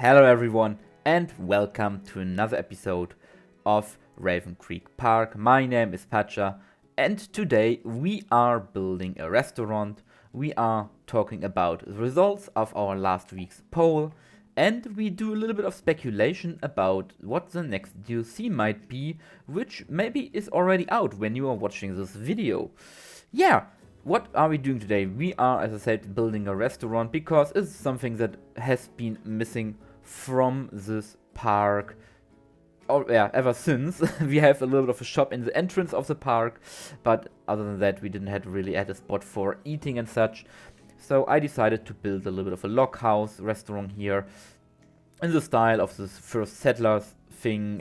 Hello everyone and welcome to another episode of Raven Creek Park. My name is Pacha and today we are building a restaurant. We are talking about the results of our last week's poll and we do a little bit of speculation about what the next DLC might be, which maybe is already out when you are watching this video. Yeah, what are we doing today? We are, as I said, building a restaurant because it's something that has been missing from this park ever since. We have a little bit of a shop in the entrance of the park, but other than that we didn't have really had a spot for eating and such. So I decided to build a little bit of a log house restaurant here in the style of this first settlers thing,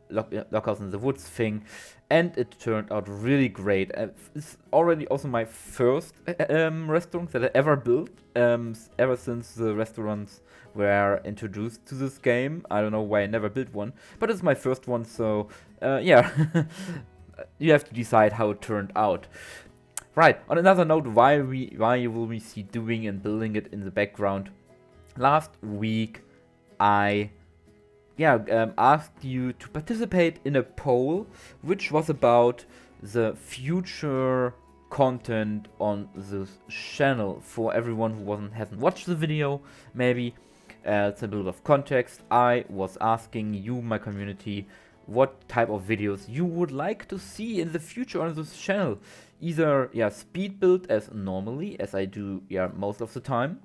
log house in the woods thing, and it turned out really great. It's already also my first restaurant that I ever built, ever since the restaurants were introduced to this game. I don't know why I never built one, but it's my first one, so yeah, you have to decide how it turned out. Right, on another note, why will we see doing and building it in the background? Last week, I asked you to participate in a poll, which was about the future content on this channel for everyone who hasn't watched the video. Maybe it's a little of context. I was asking you, my community, what type of videos you would like to see in the future on this channel. Either speed build as normally, as I do most of the time,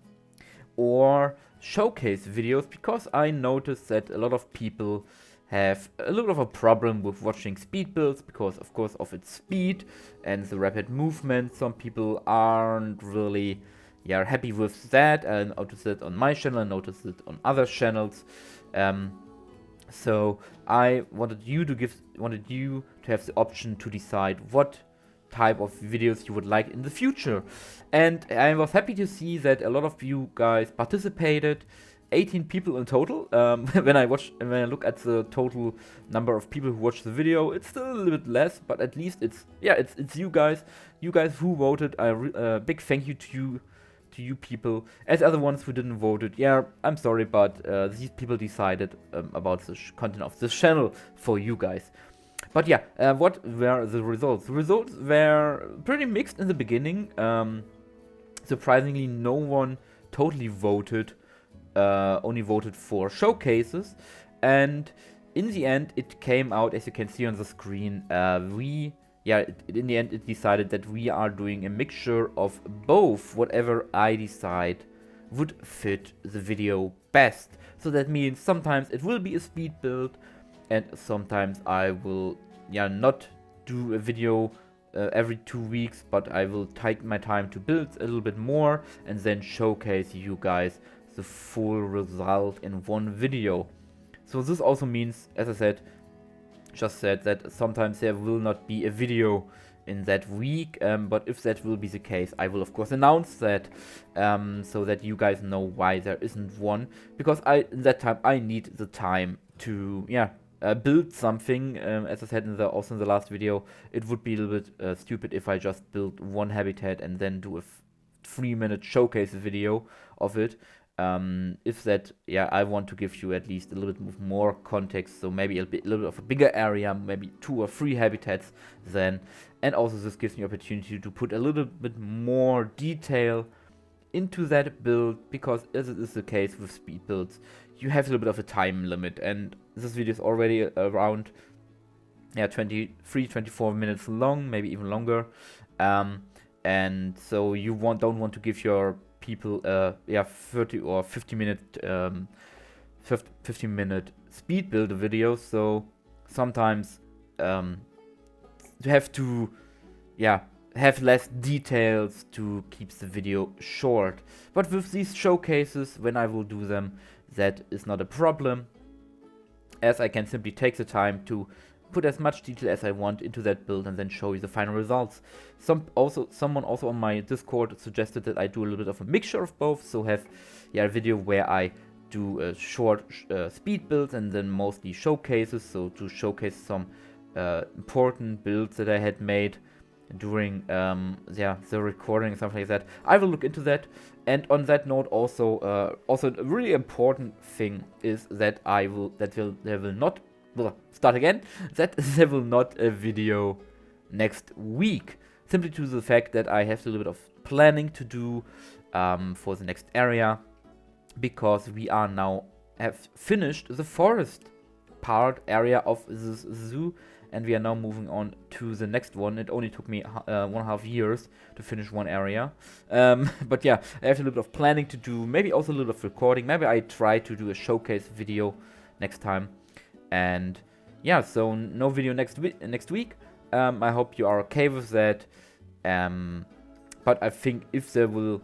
or showcase videos, because I noticed that a lot of people have a little of a problem with watching speed builds because of course of its speed and the rapid movement. Some people aren't really happy with that. I noticed it on my channel, I noticed it on other channels. So I wanted you to have the option to decide what type of videos you would like in the future, and I was happy to see that a lot of you guys participated. 18 people in total. When I look at the total number of people who watched the video, it's still a little bit less, but at least it's you guys who voted. A big thank you to you people. As other ones who didn't vote it, I'm sorry, but these people decided about the content of this channel for you guys. But what were the results? The results were pretty mixed in the beginning. Surprisingly, no one totally voted, only voted for showcases. And in the end, it came out, as you can see on the screen, in the end, it decided that we are doing a mixture of both, whatever I decide would fit the video best. So that means sometimes it will be a speed build, and sometimes I will not do a video every 2 weeks, but I will take my time to build a little bit more and then showcase you guys the full result in one video. So this also means, as I just said that sometimes there will not be a video in that week, but if that will be the case, I will of course announce that, so that you guys know why there isn't one, because in that time I need the time to build something. As I said also in the last video, it would be a little bit stupid if I just build one habitat and then do a 3-minute showcase video of it. If that, I want to give you at least a little bit more context, so maybe a little bit of a bigger area, maybe 2 or 3 habitats then, and also this gives me opportunity to put a little bit more detail into that build, because as it is the case with speed builds, you have a little bit of a time limit, and this video is already around 24 minutes long, maybe even longer, and so you don't want to give your people 30 or 50 minute 15-minute speed build video. So sometimes you have to have less details to keep the video short. But with these showcases, when I will do them, that is not a problem, as I can simply take the time to put as much detail as I want into that build and then show you the final results. Someone also on my Discord suggested that I do a little bit of a mixture of both, so have a video where I do a short speed builds and then mostly showcases, so to showcase some important builds that I had made during yeah, the recording and something like that. I will look into that. And on that note, also a really important thing is that there will not start again. That there will not a video next week, simply to the fact that I have a little bit of planning to do for the next area, because we are now have finished the forest part area of this zoo, and we are now moving on to the next one. It only took me 1.5 years to finish one area. But yeah, I have a little bit of planning to do, maybe also a little bit of recording. Maybe I try to do a showcase video next time. And yeah, so no video next week. I hope you are okay with that. But I think if there will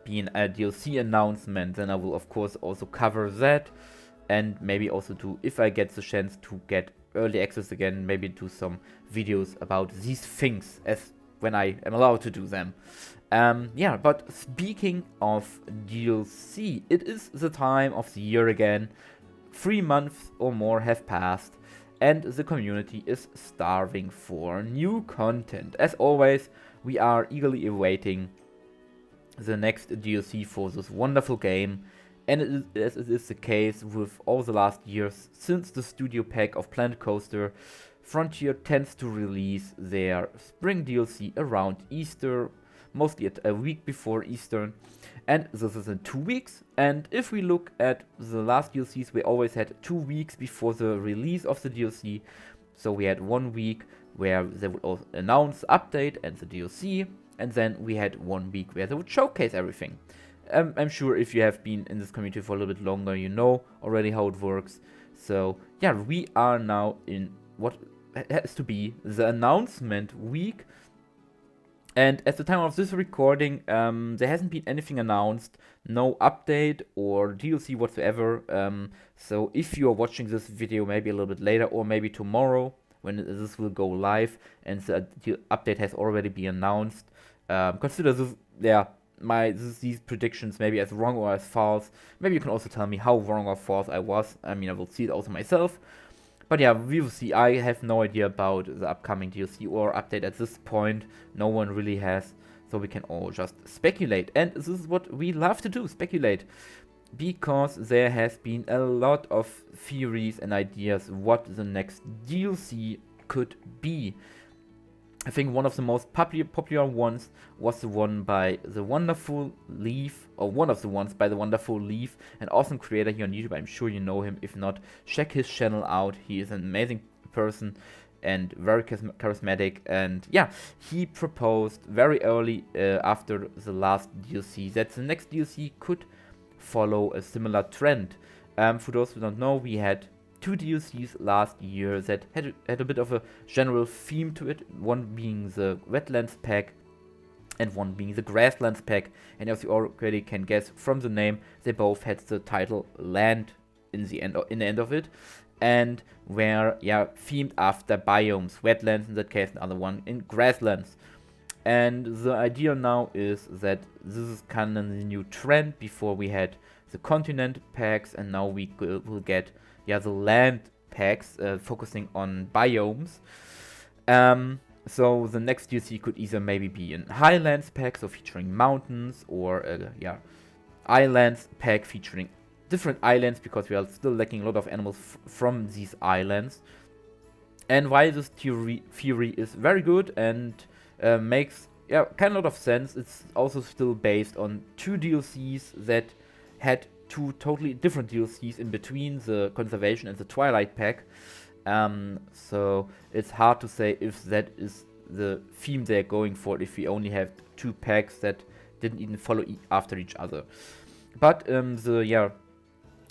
be a DLC announcement, then I will of course also cover that. And maybe also do, if I get the chance to get early access again, maybe do some videos about these things as when I am allowed to do them. Yeah, but speaking of DLC, it is the time of the year again. 3 months or more have passed, and the community is starving for new content. As always, we are eagerly awaiting the next DLC for this wonderful game. And as it is the case with all the last years, since the studio pack of Planet Coaster, Frontier tends to release their spring DLC around Easter, mostly at a week before Easter, and this is in 2 weeks. And if we look at the last DLCs, we always had 2 weeks before the release of the DLC. So we had 1 week where they would also announce the update and the DLC, and then we had 1 week where they would showcase everything. I'm sure if you have been in this community for a little bit longer, you know already how it works. So yeah, we are now in what has to be the announcement week. And at the time of this recording, there hasn't been anything announced, no update or DLC whatsoever. So if you are watching this video maybe a little bit later, or maybe tomorrow when this will go live and the update has already been announced, consider this, yeah, these predictions maybe as wrong or as false. Maybe you can also tell me how wrong or false I was. I mean, I will see it also myself. But yeah, we will see. I have no idea about the upcoming DLC or update at this point. No one really has. So we can all just speculate. And this is what we love to do, speculate. Because there has been a lot of theories and ideas what the next DLC could be. I think one of the most popular ones was the one by the Wonderful Leaf, or one of the ones by the Wonderful Leaf, an awesome creator here on YouTube. I'm sure you know him. If not, check his channel out. He is an amazing person and very charismatic. And yeah, he proposed very early after the last DLC that the next DLC could follow a similar trend. For those who don't know, we had 2 DLCs last year that had a bit of a general theme to it, one being the Wetlands pack and one being the Grasslands pack. And as you already can guess from the name, they both had the title Land in the end of it, and were themed after biomes, wetlands in that case, and other one in grasslands. And the idea now is that this is kind of the new trend. Before we had the continent packs, and now we will get the land packs focusing on biomes. So the next DLC could either maybe be an highlands pack, so featuring mountains, or islands pack featuring different islands, because we are still lacking a lot of animals from these islands. And while this theory is very good and makes kind of a lot of sense, it's also still based on 2 DLCs that had 2 totally different DLCs in between, the Conservation and the Twilight pack. So it's hard to say if that is the theme they're going for, if we only have 2 packs that didn't even follow after each other. But the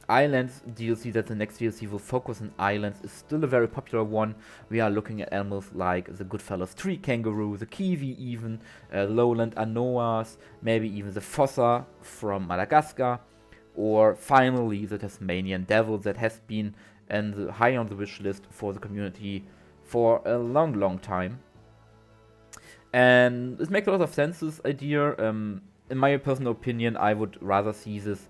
Islands DLC, that the next DLC will focus on islands, is still a very popular one. We are looking at animals like the Goodfellas tree kangaroo, the kiwi even, lowland anoas, maybe even the fossa from Madagascar, or finally the Tasmanian devil that has been high on the wish list for the community for a long time. And it makes a lot of sense, this idea. In my personal opinion, I would rather see this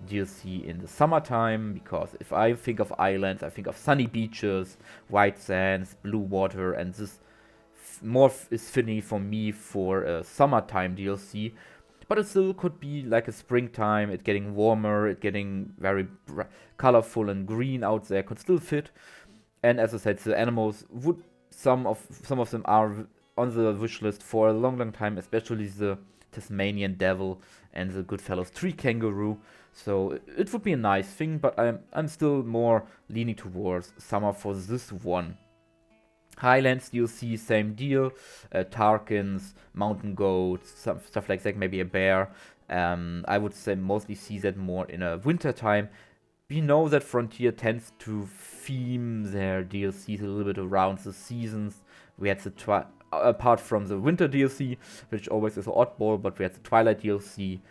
DLC in the summertime, because if I think of islands, I think of sunny beaches, white sands, blue water, and this is fitting for me for a summertime DLC. But it still could be like a springtime, it getting warmer, it getting very colorful and green out there, could still fit. And as I said, the animals would, some of them are on the wish list for a long time, especially the Tasmanian devil and the Goodfellows tree kangaroo. So it would be a nice thing, but I'm still more leaning towards summer for this one. Highlands DLC, same deal. Tarkins, mountain goats, stuff like that, maybe a bear. I would say mostly see that more in a winter time. We know that Frontier tends to theme their DLCs a little bit around the seasons. We had the apart from the winter DLC, which always is an oddball, but we had the Twilight DLC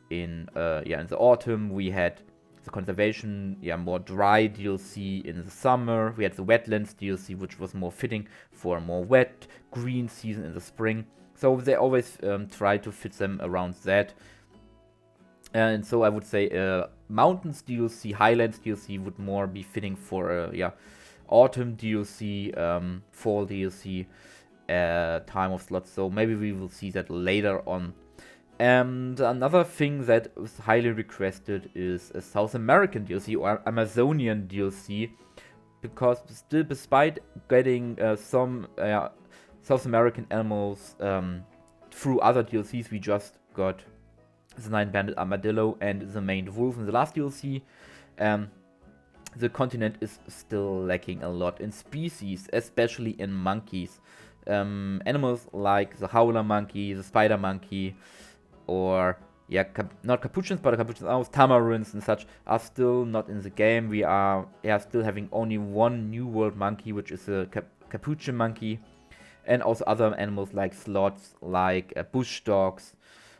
in the autumn. We had the conservation, more dry DLC in the summer. We had the wetlands DLC, which was more fitting for a more wet, green season in the spring. So they always try to fit them around that. And so I would say Mountains DLC, Highlands DLC would more be fitting for Autumn DLC, Fall DLC time of slots. So maybe we will see that later on. And another thing that was highly requested is a South American DLC or Amazonian DLC, because still, despite getting some South American animals through other DLCs, we just got the 9-banded armadillo and the maned wolf in the last DLC. The continent is still lacking a lot in species, especially in monkeys. Animals like the howler monkey, the spider monkey, or not capuchins, but capuchins owls, tamarins and such are still not in the game. We are still having only one New World monkey, which is a capuchin monkey, and also other animals like sloths, like bush dogs,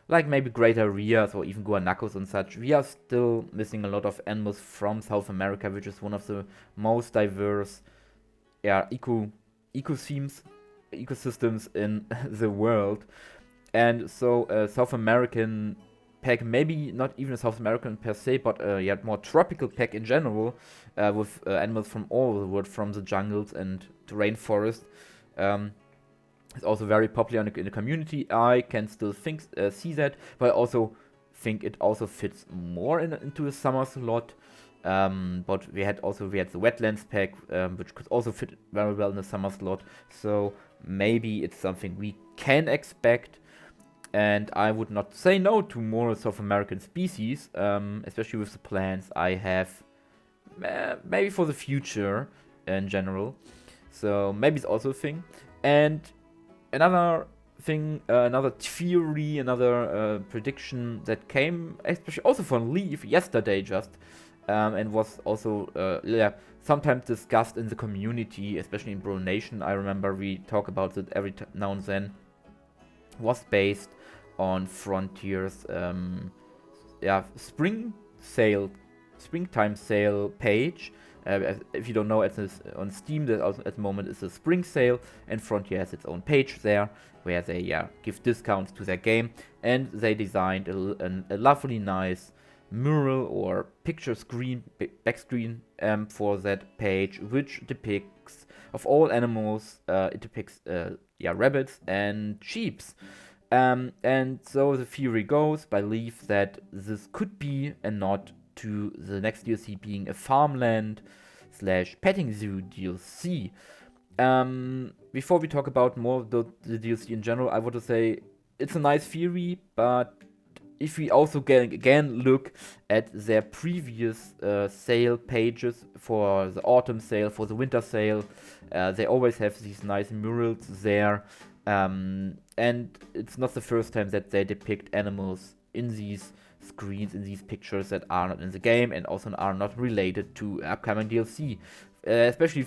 like maybe greater rheas or even guanacos and such. We are still missing a lot of animals from South America, which is one of the most diverse ecosystems in the world. And so South American pack, maybe not even a South American per se, but more tropical pack in general, with animals from all over the world, from the jungles and the rainforest. It's also very popular in the community. I can still see that, but I also think it also fits more into a summer slot. But we had the wetlands pack, which could also fit very well in the summer slot. So maybe it's something we can expect. And I would not say no to more South American species, especially with the plans I have, maybe for the future in general. So maybe it's also a thing. And another thing, another theory, another prediction that came, especially also from Leaf yesterday just, and was also sometimes discussed in the community, especially in Bro Nation. I remember we talk about it every now and then. Was based on Frontier's springtime sale page. If you don't know, on Steam at the moment is a spring sale, and Frontier has its own page there where they give discounts to their game, and they designed a lovely nice mural or picture screen, back screen for that page, which depicts, of all animals, it depicts rabbits and sheeps. And so the theory goes by Leaf that this could be a nod to the next DLC being a farmland/petting zoo DLC. Before we talk about more of the DLC in general, I want to say it's a nice theory, but if we also again look at their previous sale pages for the autumn sale, for the winter sale, they always have these nice murals there. And it's not the first time that they depict animals in these screens, in these pictures that are not in the game and also are not related to upcoming DLC. Especially,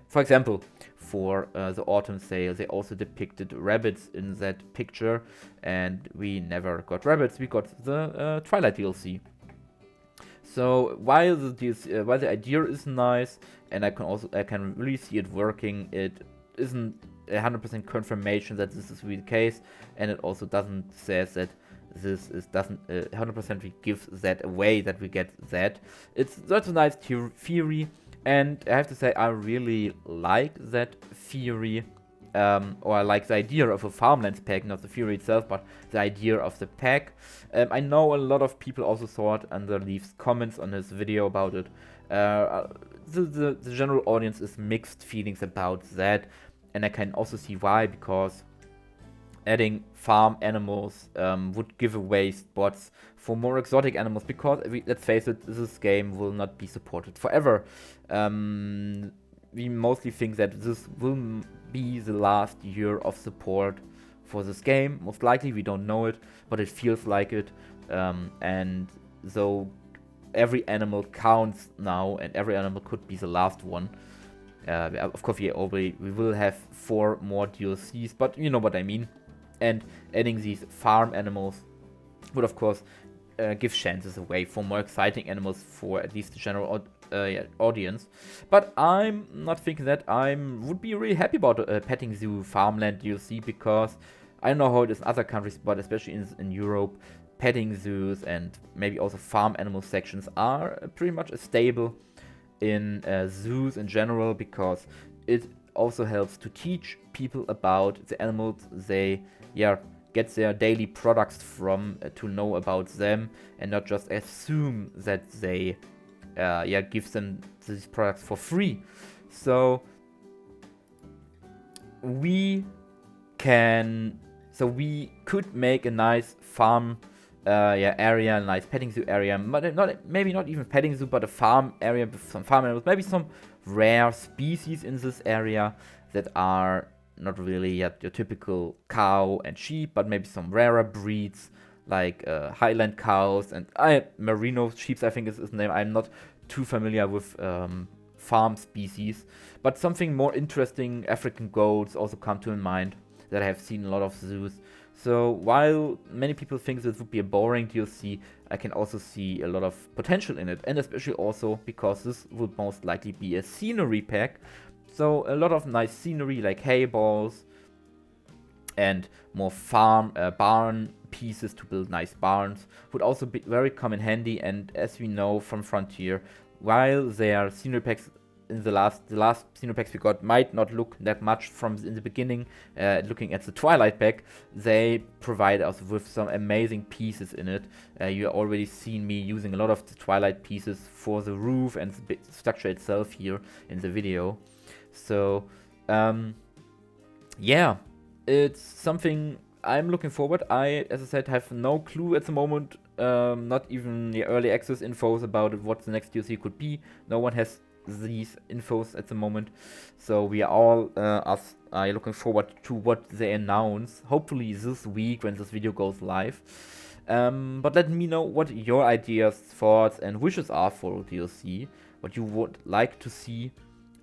for example, for the autumn sale, they also depicted rabbits in that picture, and we never got rabbits. We got the Twilight DLC. So while the idea is nice, and I can really see it working, it isn't 100% confirmation that this is really the case, and it also doesn't say that doesn't 100% give that away that we get that. That's a nice theory, and I have to say I really like that theory. or I like the idea of a farmlands pack, not the theory itself, but the idea of the pack. I know a lot of people also thought and leaves comments on his video about it. The general audience is mixed feelings about that, and I can also see why, because adding farm animals would give away spots for more exotic animals, because let's face it, this game will not be supported forever. We mostly think that this will be the last year of support for this game. Most likely, we don't know it, but it feels like it. And so every animal counts now, and every animal could be the last one. Of course, we will have 4 more DLCs, but you know what I mean. And adding these farm animals would, of course, give chances away for more exciting animals for at least the general audience. But I'm not thinking that. I would be really happy about Petting Zoo Farmland DLC, because I don't know how it is in other countries, but especially in Europe, petting zoos and maybe also farm animal sections are pretty much a staple in zoos in general, because it also helps to teach people about the animals they get their daily products from, to know about them and not just assume that they give them these products for free. So we could make a nice farm area, a nice petting zoo area, maybe not even petting zoo, but a farm area with some farm animals, maybe some rare species in this area that are not really your typical cow and sheep, but maybe some rarer breeds like Highland cows and merino sheep, I think is his name. I'm not too familiar with farm species, but something more interesting. African goats also come to mind that I have seen in a lot of zoos. So while many people think this would be a boring DLC, I can also see a lot of potential in it, and especially also because this would most likely be a scenery pack. So a lot of nice scenery like hay balls and more farm barn pieces to build nice barns would also be very come in handy. And as we know from Frontier, while their scenery packs in the last scenery packs we got might not look that much from in the beginning, looking at the Twilight pack, they provide us with some amazing pieces in it. You already seen me using a lot of the Twilight pieces for the roof and the structure itself here in the video. So yeah, it's something I'm looking forward. As I said, have no clue at the moment, not even the early access infos about it, what the next DLC could be. No one has these infos at the moment, so we are all looking forward to what they announce, hopefully this week when this video goes live. But let me know what your ideas, thoughts and wishes are for DLC, what you would like to see,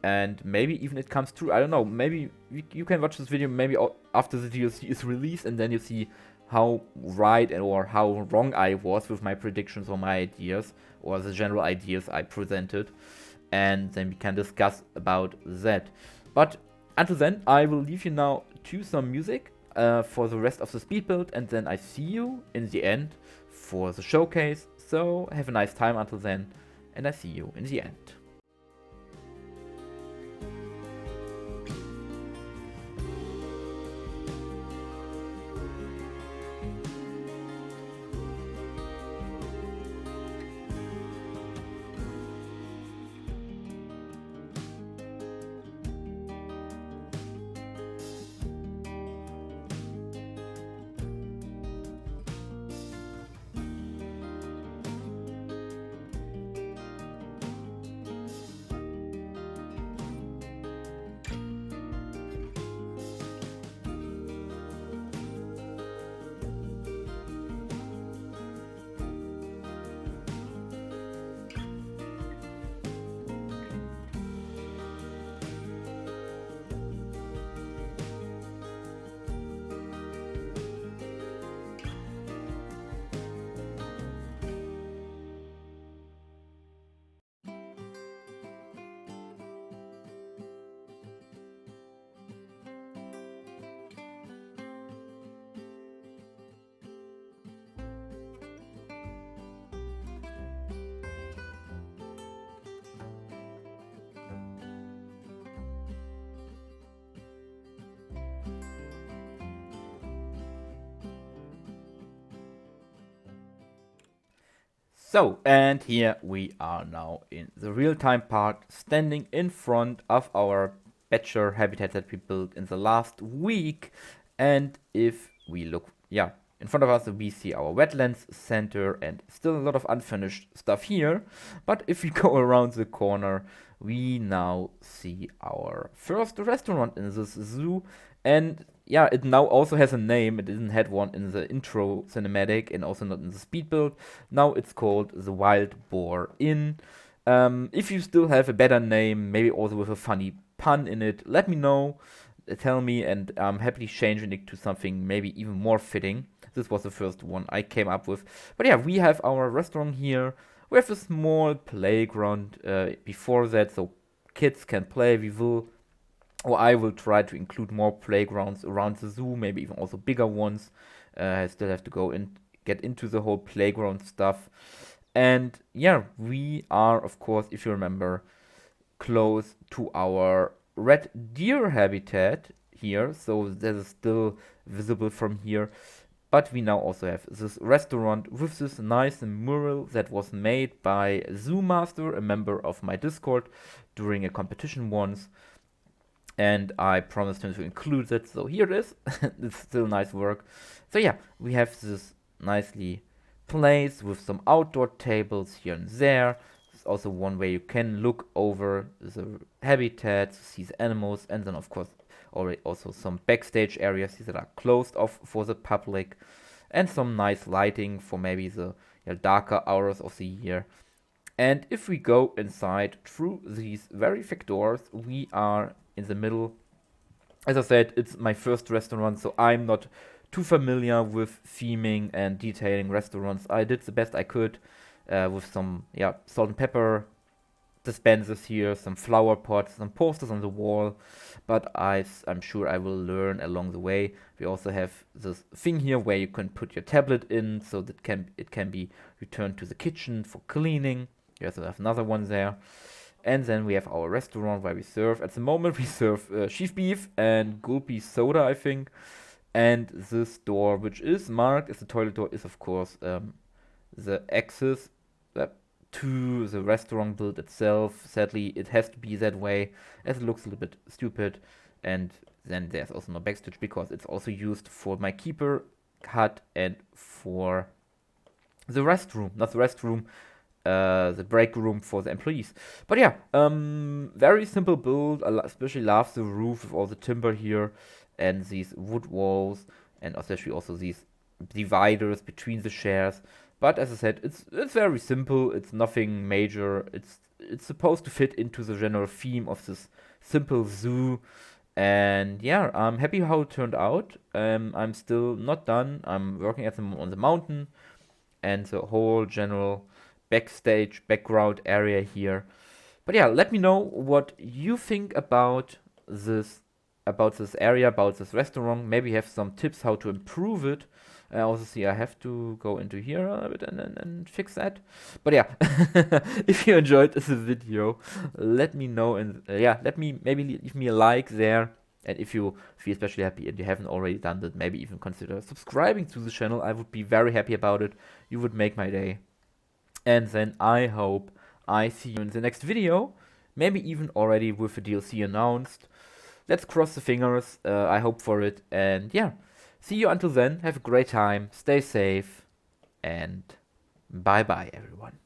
and maybe even it comes true. I don't know, maybe you can watch this video maybe after the DLC is released, and then you see how right or how wrong I was with my predictions or my ideas, or the general ideas I presented, and then we can discuss about that. But until then, I will leave you now to some music for the rest of the speed build, and then I see you in the end for the showcase. So have a nice time until then, and I see you in the end. So, and here we are now in the real-time part, standing in front of our badger habitat that we built in the last week. And if we look, yeah, in front of us, we see our wetlands center and still a lot of unfinished stuff here. But if we go around the corner, we now see our first restaurant in this zoo. And yeah, it now also has a name. It didn't had one in the intro cinematic and also not in the speed build. Now it's called the Wild Boar Inn. If you still have a better name, maybe also with a funny pun in it, let me know. Tell me, and I'm happily changing it to something maybe even more fitting. This was the first one I came up with. But yeah, we have our restaurant here. We have a small playground before that, so kids can play. I will try to include more playgrounds around the zoo, maybe even also bigger ones. I still have to go and get into the whole playground stuff. And yeah, we are, of course, if you remember, close to our red deer habitat here. So that is still visible from here. But we now also have this restaurant with this nice mural that was made by Zoomaster, a member of my Discord, during a competition once. And I promised him to include it, so here it is. It's still nice work. So yeah, we have this nicely placed with some outdoor tables here and there. It's also one way you can look over the habitat, see the animals, and then of course already also some backstage areas that are closed off for the public, and some nice lighting for maybe the darker hours of the year. And if we go inside through these very thick doors, we are in the middle. As I said, it's my first restaurant, so I'm not too familiar with theming and detailing restaurants. I did the best I could with some salt and pepper dispensers here, some flower pots, some posters on the wall, but I'm sure I will learn along the way. We also have this thing here where you can put your tablet in, so that it can be returned to the kitchen for cleaning. You also have another one there. And then we have our restaurant where we serve. At the moment, we serve sheaf beef and gulpy soda, I think. And this door, which is marked as the toilet door, is of course the access to the restaurant build itself. Sadly, it has to be that way, as it looks a little bit stupid. And then there's also no backstage because it's also used for my keeper hut and for the restroom, not the restroom. The break room for the employees. But yeah, very simple build. I especially love the roof with all the timber here and these wood walls, and especially also these dividers between the shares. But as I said, it's very simple. It's nothing major. It's supposed to fit into the general theme of this simple zoo. And yeah, I'm happy how it turned out. I'm still not done. I'm working on the mountain and the whole general backstage background area here. But yeah, let me know what you think about this area, about this restaurant. Maybe you have some tips how to improve it. I also see I have to go into here a bit and fix that. But yeah, if you enjoyed this video, let me know, and maybe leave me a like there. And if you feel especially happy and you haven't already done that, maybe even consider subscribing to the channel. I would be very happy about it. You would make my day. And then I hope I see you in the next video, maybe even already with the DLC announced. Let's cross the fingers, I hope for it. And yeah, see you until then, have a great time, stay safe, and bye bye everyone.